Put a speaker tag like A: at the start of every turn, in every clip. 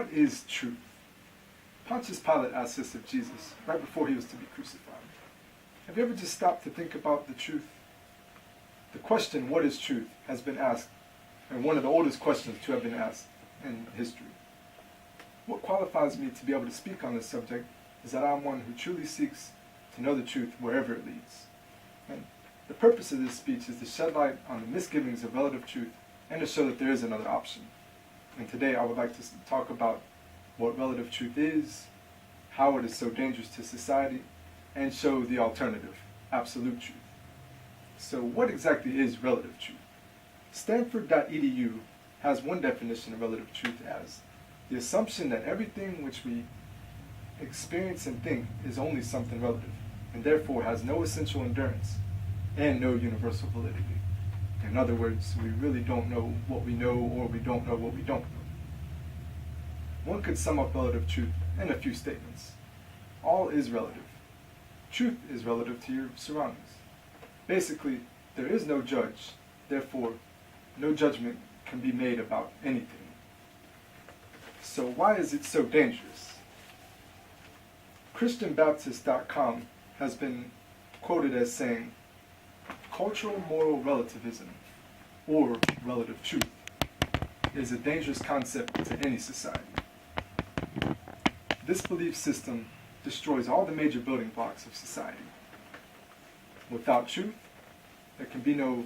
A: what is truth? Pontius Pilate asked this of Jesus right before he was to be crucified. Have you ever just stopped to think about the truth? The question, what is truth, has been asked, and one of the oldest questions to have been asked in history. What qualifies me to be able to speak on this subject is that I'm one who truly seeks to know the truth wherever it leads. And the purpose of this speech is to shed light on the misgivings of relative truth and to show that there is another option. And today I would like to talk about what relative truth is, how it is so dangerous to society, and show the alternative, absolute truth. So what exactly is relative truth? Stanford.edu has one definition of relative truth as the assumption that everything which we experience and think is only something relative, and therefore has no essential endurance and no universal validity. In other words, we really don't know what we know, or we don't know what we don't know. One could sum up relative truth in a few statements. All is relative. Truth is relative to your surroundings. Basically, there is no judge, therefore, no judgment can be made about anything. So why is it so dangerous? ChristianBaptist.com has been quoted as saying, cultural moral relativism, or relative truth, is a dangerous concept to any society. This belief system destroys all the major building blocks of society. Without truth, there can be no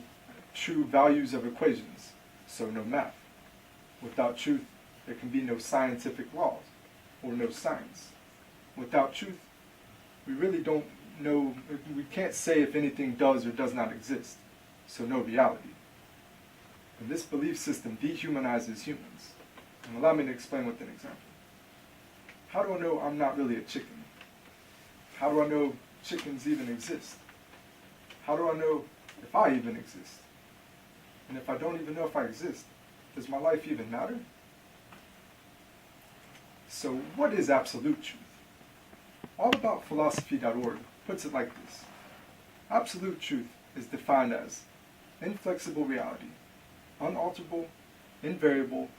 A: true values of equations, so no math. Without truth, there can be no scientific laws, or no science. Without truth, we really don't know, we can't say if anything does or does not exist, so no reality. And this belief system dehumanizes humans. And allow me to explain with an example. How do I know I'm not really a chicken? How do I know chickens even exist? How do I know if I even exist? And if I don't even know if I exist, does my life even matter? So what is absolute truth? AllAboutPhilosophy.org puts it like this. Absolute truth is defined as inflexible reality, unalterable, invariable,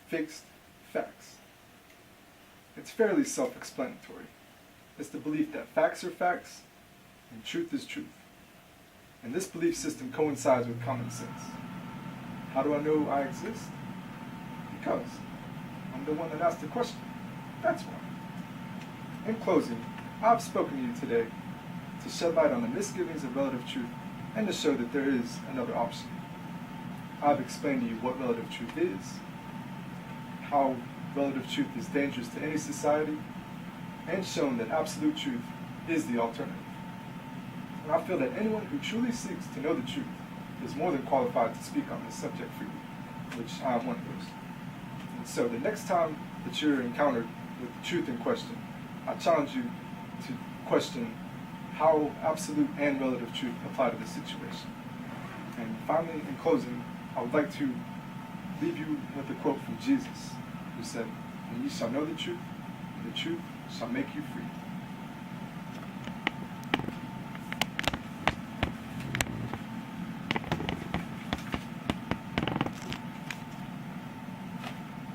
A: fixed facts. It's fairly self-explanatory. It's the belief that facts are facts and truth is truth. And this belief system coincides with common sense. How do I know I exist? Because I'm the one that asked the question. That's why. In closing, I've spoken to you today to shed light on the misgivings of relative truth and to show that there is another option. I've explained to you what relative truth is, how relative truth is dangerous to any society, and shown that absolute truth is the alternative. And I feel that anyone who truly seeks to know the truth is more than qualified to speak on this subject freely, which I am one of those. And so the next time that you're encountered with the truth in question, I challenge you to question how absolute and relative truth apply to this situation. And finally, in closing, I would like to leave you with a quote from Jesus, who said, "And ye shall know the truth shall make you free."